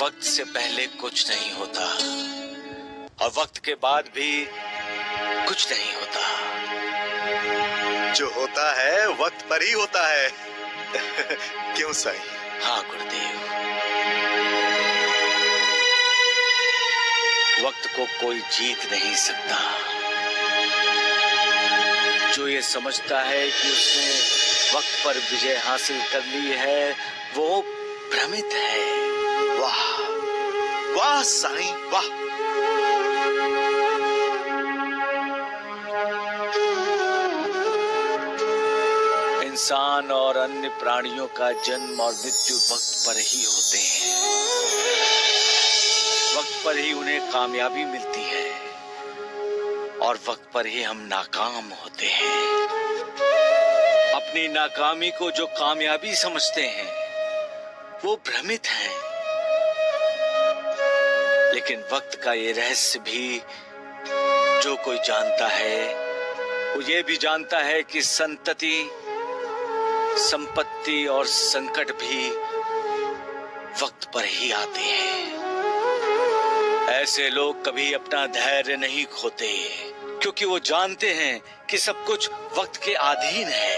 वक्त से पहले कुछ नहीं होता और वक्त के बाद भी कुछ नहीं होता। जो होता है वक्त पर ही होता है। क्यों साईं? हाँ गुरुदेव, वक्त को कोई जीत नहीं सकता। जो ये समझता है कि उसने वक्त पर विजय हासिल कर ली है, वो भ्रमित है। वाह वाह साईं वाह। इंसान और अन्य प्राणियों का जन्म और मृत्यु वक्त पर ही होते हैं। वक्त पर ही उन्हें कामयाबी मिलती है और वक्त पर ही हम नाकाम होते हैं। अपनी नाकामी को जो कामयाबी समझते हैं वो भ्रमित हैं। लेकिन वक्त का ये रहस्य भी जो कोई जानता है, वो ये भी जानता है कि संतति, संपत्ति और संकट भी वक्त पर ही आते हैं। ऐसे लोग कभी अपना धैर्य नहीं खोते क्योंकि वो जानते हैं कि सब कुछ वक्त के अधीन है।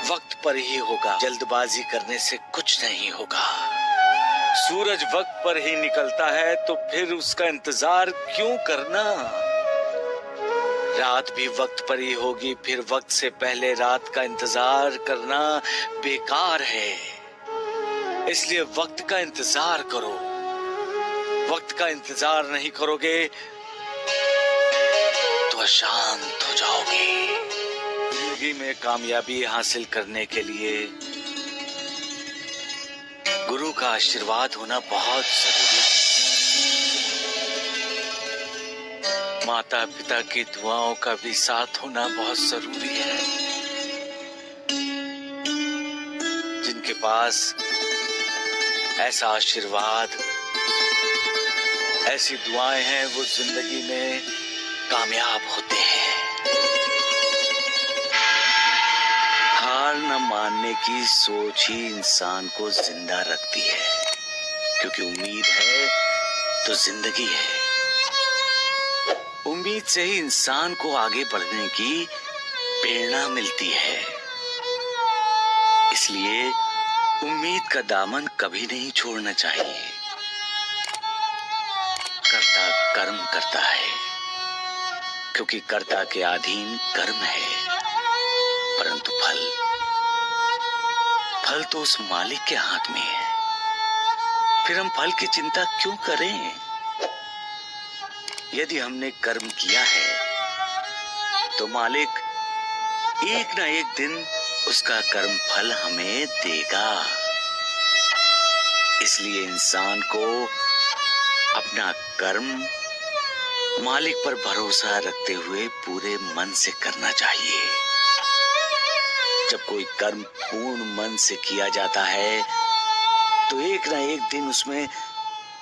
वक्त पर ही होगा, जल्दबाजी करने से कुछ नहीं होगा। सूरज वक्त पर ही निकलता है तो फिर उसका इंतजार क्यों करना? रात भी वक्त पर ही होगी, फिर वक्त से पहले रात का इंतजार करना बेकार है। इसलिए वक्त का इंतजार करो। वक्त का इंतजार नहीं करोगे तो अशांत हो जाओगे। जिंदगी में कामयाबी हासिल करने के लिए गुरु का आशीर्वाद होना बहुत जरूरी है। माता पिता की दुआओं का भी साथ होना बहुत जरूरी है। जिनके पास ऐसा आशीर्वाद, ऐसी दुआएं हैं, वो जिंदगी में कामयाब होते हैं। हार न मानने की सोच ही इंसान को जिंदा रखती है, क्योंकि उम्मीद है तो जिंदगी है। उम्मीद से ही इंसान को आगे बढ़ने की प्रेरणा मिलती है। इसलिए उम्मीद का दामन कभी नहीं छोड़ना चाहिए। कर्ता कर्म करता है, क्योंकि कर्ता के अधीन कर्म है, परंतु फल तो उस मालिक के हाथ में है। फिर हम फल की चिंता क्यों करें? यदि हमने कर्म किया है तो मालिक एक ना एक दिन उसका कर्म फल हमें देगा। इसलिए इंसान को अपना कर्म मालिक पर भरोसा रखते हुए पूरे मन से करना चाहिए। जब कोई कर्म पूर्ण मन से किया जाता है तो एक ना एक दिन उसमें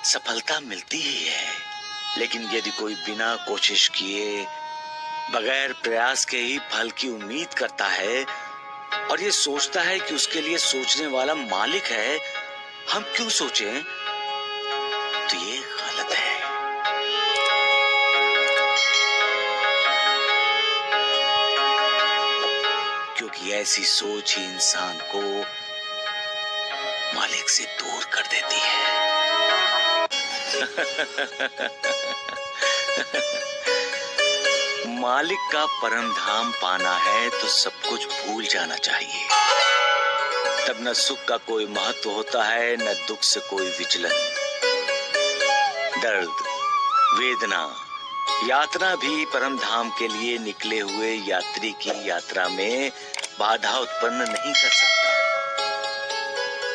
सफलता मिलती ही है। लेकिन यदि कोई बिना कोशिश किए, बगैर प्रयास के ही फल की उम्मीद करता है और ये सोचता है कि उसके लिए सोचने वाला मालिक है, हम क्यों सोचें, तो ये गलत है। क्योंकि ऐसी सोच ही इंसान को मालिक से दूर कर देती है। मालिक का परम धाम पाना है तो सब कुछ भूल जाना चाहिए। तब न सुख का कोई महत्व होता है, न दुख से कोई विचलन। दर्द, वेदना, यात्रा भी परम धाम के लिए निकले हुए यात्री की यात्रा में बाधा उत्पन्न नहीं कर सकता।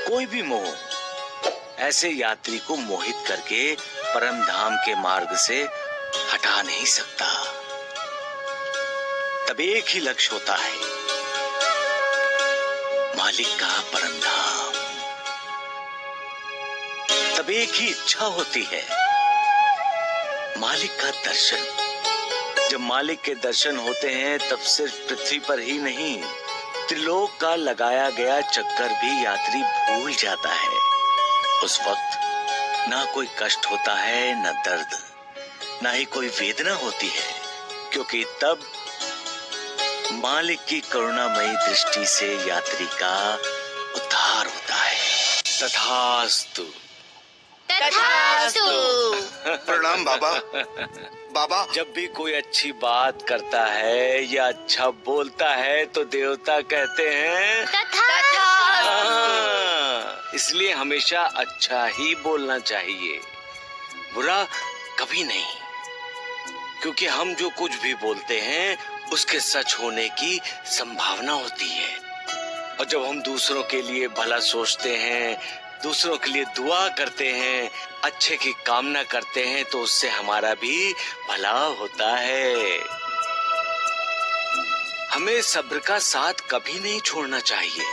कोई भी मोह ऐसे यात्री को मोहित करके परम धाम के मार्ग से हटा नहीं सकता। तब एक ही लक्ष्य होता है, मालिक का परम धाम। तब एक ही इच्छा होती है, मालिक का दर्शन। जब मालिक के दर्शन होते हैं तब सिर्फ पृथ्वी पर ही नहीं, त्रिलोक का लगाया गया चक्कर भी यात्री भूल जाता है। उस वक्त ना कोई कष्ट होता है, न दर्द, ना ही कोई वेदना होती है, क्योंकि तब मालिक की करुणामयी दृष्टि से यात्री का उद्धार होता है। तथास्तु। तथास्तु। प्रणाम बाबा। बाबा, जब भी कोई अच्छी बात करता है या अच्छा बोलता है तो देवता कहते हैं तथास्तु। इसलिए हमेशा अच्छा ही बोलना चाहिए, बुरा कभी नहीं, क्योंकि हम जो कुछ भी बोलते हैं उसके सच होने की संभावना होती है। और जब हम दूसरों के लिए भला सोचते हैं, दूसरों के लिए दुआ करते हैं, अच्छे की कामना करते हैं, तो उससे हमारा भी भला होता है। हमें सब्र का साथ कभी नहीं छोड़ना चाहिए।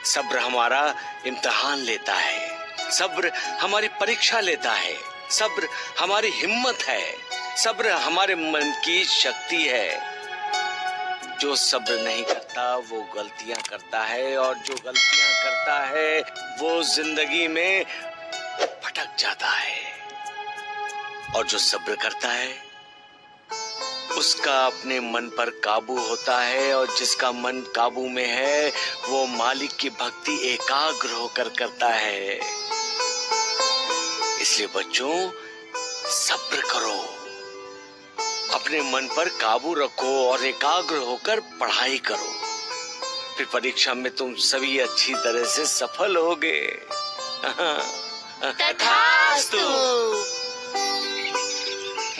सब्र हमारा इम्तिहान लेता है, सब्र हमारी परीक्षा लेता है, सब्र हमारी हिम्मत है, सब्र हमारे मन की शक्ति है। जो सब्र नहीं करता वो गलतियां करता है, और जो गलतियां करता है वो जिंदगी में भटक जाता है। और जो सब्र करता है उसका अपने मन पर काबू होता है, और जिसका मन काबू में है वो मालिक की भक्ति एकाग्र होकर करता है। इसलिए बच्चों, सब्र करो, अपने मन पर काबू रखो और एकाग्र होकर पढ़ाई करो। फिर परीक्षा में तुम सभी अच्छी तरह से सफल होगे। तथास्तु।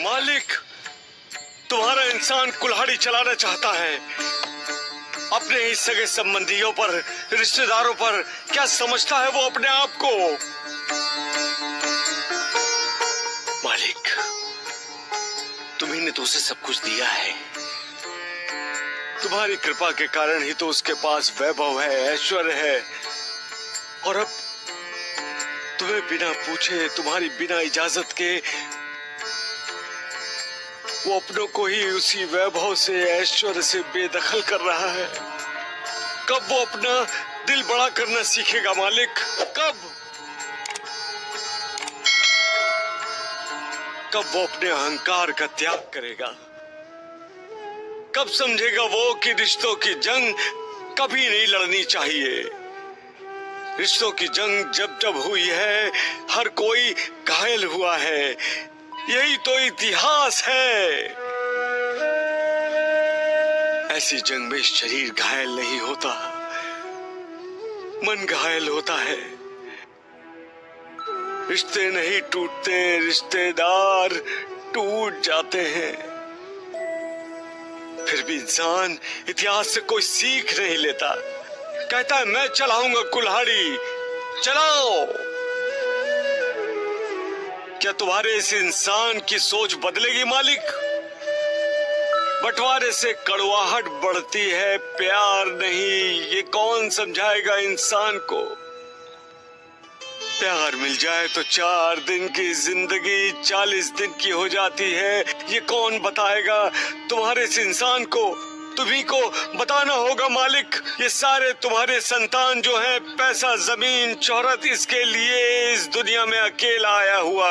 मालिक, तुम्हारा इंसान कुल्हाड़ी चलाना चाहता है। अपने ही सगे संबंधियों पर, रिश्तेदारों पर क्या समझता है वो अपने आप को? मालिक, तुम्ही ने तो उसे सब कुछ दिया है। तुम्हारी कृपा के कारण ही तो उसके पास वैभव है, ऐश्वर्य है, और अब तुम्हें बिना पूछे, तुम्हारी बिना इजाजत के वो अपनों को ही उसी वैभव से, ऐश्वर्य से बेदखल कर रहा है। कब वो अपना दिल बड़ा करना सीखेगा मालिक? कब वो अपने अहंकार का त्याग करेगा? कब समझेगा वो कि रिश्तों की जंग कभी नहीं लड़नी चाहिए? रिश्तों की जंग जब जब हुई है, हर कोई घायल हुआ है। यही तो इतिहास है। ऐसी जंग में शरीर घायल नहीं होता, मन घायल होता है। रिश्ते नहीं टूटते, रिश्तेदार टूट जाते हैं। फिर भी इंसान इतिहास से कोई सीख नहीं लेता। कहता है मैं चलाऊंगा कुल्हाड़ी, चलाओ। क्या तुम्हारे इस इंसान की सोच बदलेगी मालिक? बंटवारे से कड़वाहट बढ़ती है, प्यार नहीं। ये कौन समझाएगा इंसान को? प्यार मिल जाए तो 4 दिन की जिंदगी 40 दिन की हो जाती है। ये कौन बताएगा तुम्हारे इस इंसान को? तुम्ही को बताना होगा मालिक। ये सारे तुम्हारे संतान जो हैं, पैसा, जमीन, शोहरत, इसके लिए इस दुनिया में अकेला आया हुआ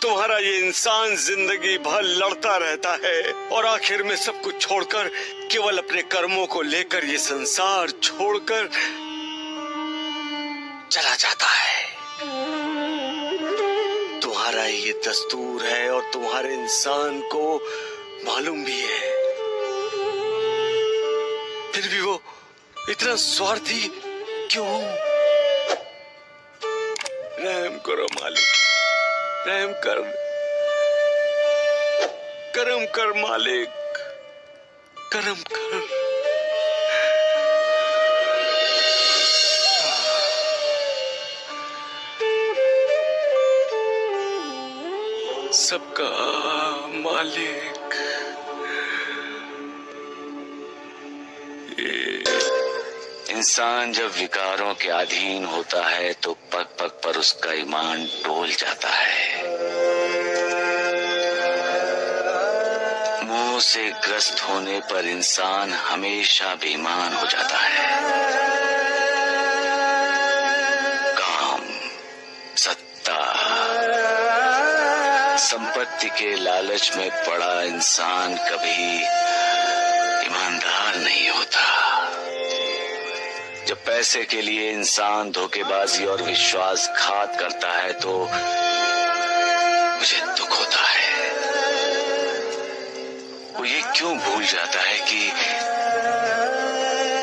तुम्हारा ये इंसान जिंदगी भर लड़ता रहता है, और आखिर में सब कुछ छोड़कर, केवल अपने कर्मों को लेकर ये संसार छोड़कर चला जाता है। तुम्हारा ये दस्तूर है, और तुम्हारे इंसान को मालूम भी है। फिर भी वो इतना स्वार्थी क्यों? रहम करो मालिक, रहम कर, करम कर मालिक, करम कर। सबका मालिक। इंसान जब विकारों के अधीन होता है तो पग पग पर उसका ईमान डोल जाता है। मोह से ग्रस्त होने पर इंसान हमेशा बेईमान हो जाता है। काम, सत्ता, संपत्ति के लालच में पड़ा इंसान कभी ईमानदार नहीं होता। जब पैसे के लिए इंसान धोखेबाजी और विश्वासघात करता है तो मुझे दुख होता है। वो ये क्यों भूल जाता है कि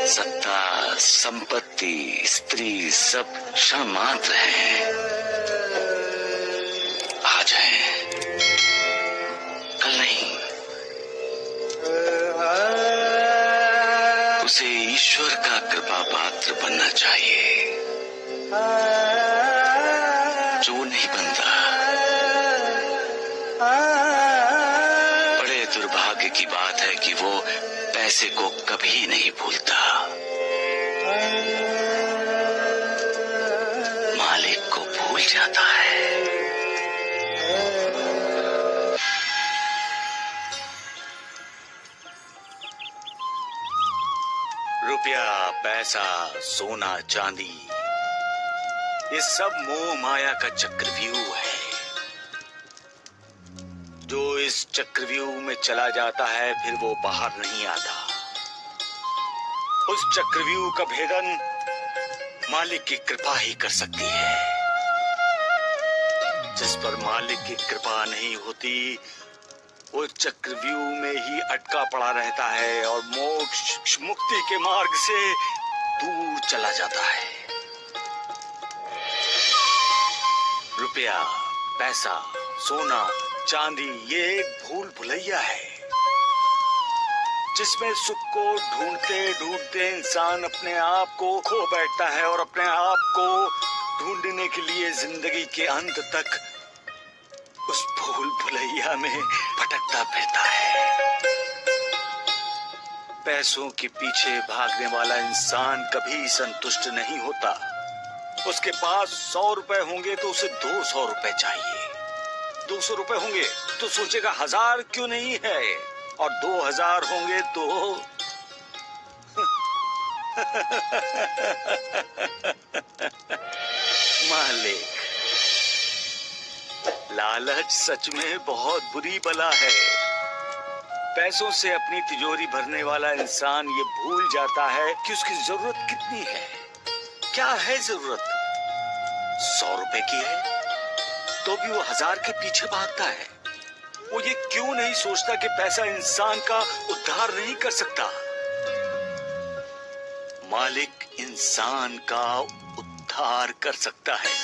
सत्ता, संपत्ति, स्त्री सब क्षण मात्र हैं, आज हैं, कल नहीं। उसे ईश्वर का कृपा पात्र बनना चाहिए, जो नहीं बनता। बड़े दुर्भाग्य की बात है कि वो पैसे को कभी नहीं भूलता, मालिक को भूल जाता है। रुपया, पैसा, सोना, चांदी, ये सब मोह माया का चक्रव्यूह है। जो इस चक्रव्यूह में चला जाता है फिर वो बाहर नहीं आता। उस चक्रव्यूह का भेदन मालिक की कृपा ही कर सकती है। जिस पर मालिक की कृपा नहीं होती वो चक्रव्यूह में ही अटका पड़ा रहता है और मोक्ष, मुक्ति के मार्ग से दूर चला जाता है। रुपया, पैसा, सोना, चांदी ये एक भूल भुलैया है जिसमें सुख को ढूंढते ढूंढते इंसान अपने आप को खो बैठता है और अपने आप को ढूंढने के लिए जिंदगी के अंत तक उस भूल भुलैया में भटकता फिरता है। पैसों के पीछे भागने वाला इंसान कभी संतुष्ट नहीं होता। उसके पास 100 रुपए होंगे तो उसे 200 रुपए चाहिए। 200 रुपए होंगे तो सोचेगा 1000 क्यों नहीं है, और 2000 होंगे तो मालिक, लालच सच में बहुत बुरी बला है। पैसों से अपनी तिजोरी भरने वाला इंसान ये भूल जाता है कि उसकी जरूरत कितनी है। क्या है जरूरत? 100 रुपए की है तो भी वो 1000 के पीछे भागता है। वो ये क्यों नहीं सोचता कि पैसा इंसान का उद्धार नहीं कर सकता। मालिक इंसान का उद्धार कर सकता है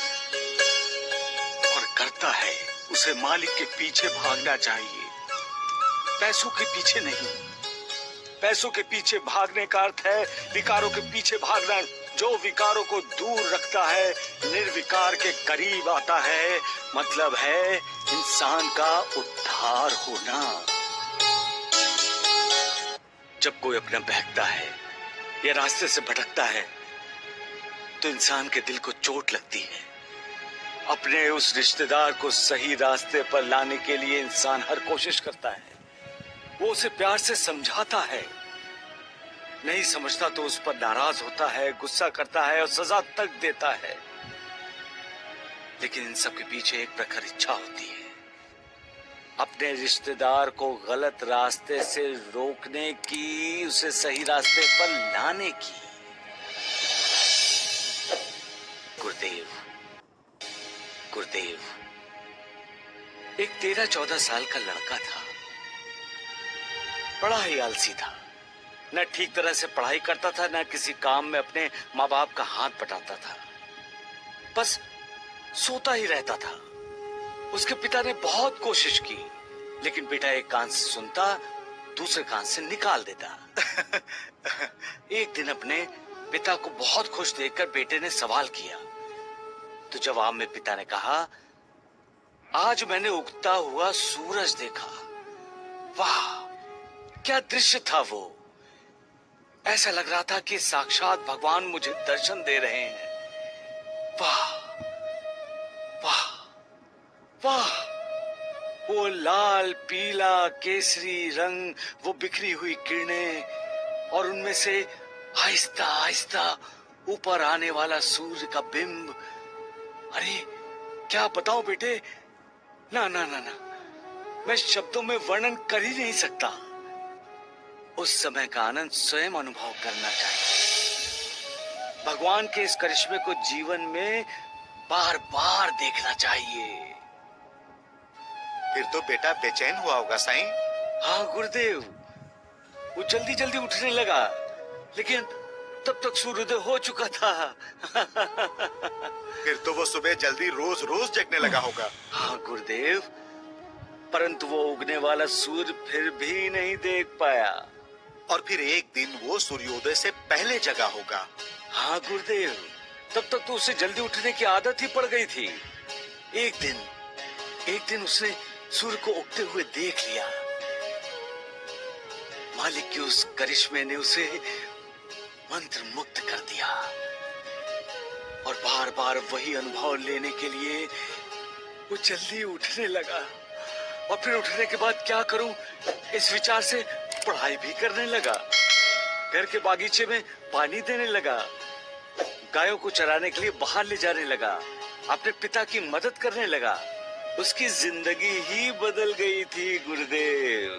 और करता है। उसे मालिक के पीछे भागना चाहिए, पैसों के पीछे नहीं। पैसों के पीछे भागने का अर्थ है विकारों के पीछे भागना। जो विकारों को दूर रखता है, निर्विकार के करीब आता है, मतलब है इंसान का उद्धार होना। जब कोई अपना बहकता है या रास्ते से भटकता है तो इंसान के दिल को चोट लगती है। अपने उस रिश्तेदार को सही रास्ते पर लाने के लिए इंसान हर कोशिश करता है। वो उसे प्यार से समझाता है, नहीं समझता तो उस पर नाराज होता है, गुस्सा करता है और सजा तक देता है। लेकिन इन सब के पीछे एक प्रखर इच्छा होती है, अपने रिश्तेदार को गलत रास्ते से रोकने की, उसे सही रास्ते पर लाने की। गुरुदेव, गुरुदेव, एक 13-14 साल का लड़का था। बड़ा ही आलसी था, न ठीक तरह से पढ़ाई करता था, न किसी काम में अपने माँ बाप का हाथ बटाता था, बस सोता ही रहता था। उसके पिता ने बहुत कोशिश की, लेकिन बेटा एक कान से सुनता, दूसरे कान से निकाल देता। एक दिन अपने पिता को बहुत खुश देखकर बेटे ने सवाल किया, तो जवाब में पिता ने कहा, आज मैंने उगता हुआ सूरज देखा। वाह, क्या दृश्य था वो! ऐसा लग रहा था कि साक्षात भगवान मुझे दर्शन दे रहे हैं। वाह वाह वाह! वो लाल, पीला, केसरी रंग, वो बिखरी हुई किरणें और उनमें से आहिस्ता आहिस्ता ऊपर आने वाला सूर्य का बिंब। अरे क्या बताऊं बेटे, ना ना ना ना, मैं शब्दों में वर्णन कर ही नहीं सकता। उस समय का आनंद स्वयं अनुभव करना चाहिए। भगवान के इस करिश्मे को जीवन में बार बार देखना चाहिए। फिर तो बेटा बेचैन हुआ होगा साईं। हाँ गुरुदेव, वो जल्दी जल्दी उठने लगा, लेकिन तब तक सूर्योदय हो चुका था। फिर तो वो सुबह जल्दी रोज रोज जगने लगा होगा। हाँ गुरुदेव, परंतु वो उगने वाला सूर्य फिर भी नहीं देख पाया। और फिर एक दिन वो सूर्योदय से पहले जगा होगा। हाँ गुरुदेव, तब तक तो उसे जल्दी उठने की आदत ही पड़ गई थी। एक दिन उसने सूर्य को उगते हुए देख लिया। मालिक के उस करिश्मे ने उसे मंत्र मुक्त कर दिया और बार बार वही अनुभव लेने के लिए वो जल्दी उठने लगा। और फिर उठने के बाद क्या करूं, इस विचार से पढ़ाई भी करने लगा, घर के बागीचे में पानी देने लगा, गायों को चराने के लिए बाहर ले जाने लगा, अपने पिता की मदद करने लगा। उसकी जिंदगी ही बदल गई थी गुरुदेव।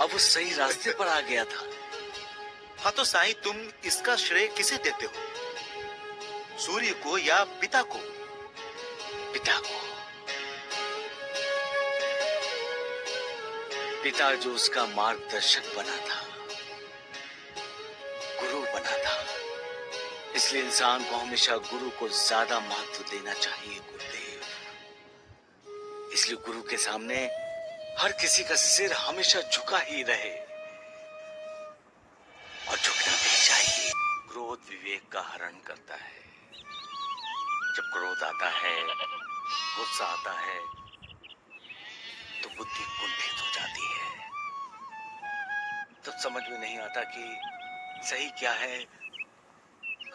अब वो सही रास्ते पर आ गया था। हाँ तो साईं, तुम इसका श्रेय किसे देते हो, सूर्य को या पिता को? पिता को। पिता जो उसका मार्गदर्शक बना था, गुरु बना था। इसलिए इंसान को हमेशा गुरु को ज्यादा महत्व देना चाहिए गुरुदेव। इसलिए गुरु के सामने हर किसी का सिर हमेशा झुका ही रहे और झुकना भी चाहिए। क्रोध विवेक का हरण करता है। जब क्रोध आता है, गुस्सा आता है, तो बुद्धि कुंठित हो जाती है। तब समझ में नहीं आता कि सही क्या है,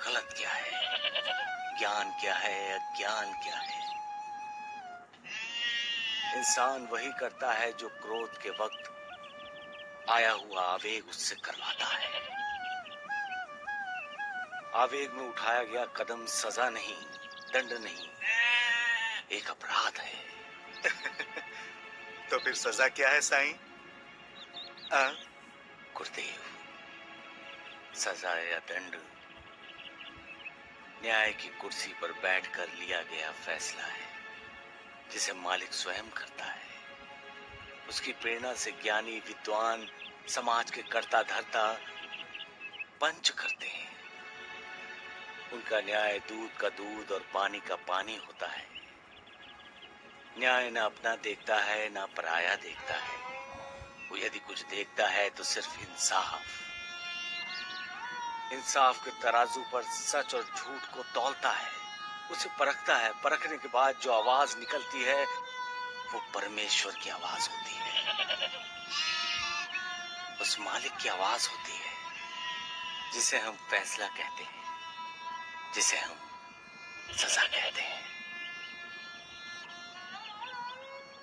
गलत क्या है, ज्ञान क्या है, अज्ञान क्या है। इंसान वही करता है जो क्रोध के वक्त आया हुआ आवेग उससे करवाता है। आवेग में उठाया गया कदम सजा नहीं, दंड नहीं, एक अपराध है। तो फिर सजा क्या है साईं? गुरुदेव, सजा या दंड न्याय की कुर्सी पर बैठकर लिया गया फैसला है, जिसे मालिक स्वयं करता है। उसकी प्रेरणा से ज्ञानी विद्वान समाज के कर्ता धर्ता पंच करते हैं। उनका न्याय दूध का दूध और पानी का पानी होता है। न्याय न अपना देखता है, न पराया देखता है। वो यदि कुछ देखता है तो सिर्फ इंसाफ। इंसाफ के तराजू पर सच और झूठ को तौलता है, उसे परखता है। परखने के बाद जो आवाज निकलती है वो परमेश्वर की आवाज होती है, उस मालिक की आवाज होती है, जिसे हम फैसला कहते हैं, जिसे हम सजा कहते हैं।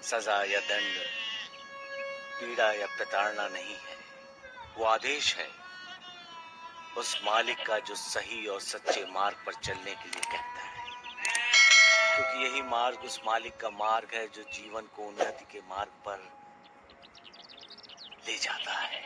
सजा या दंड पीड़ा या प्रताड़ना नहीं है, वो आदेश है उस मालिक का जो सही और सच्चे मार्ग पर चलने के लिए कहता है। क्योंकि यही मार्ग उस मालिक का मार्ग है जो जीवन को उन्नति के मार्ग पर ले जाता है।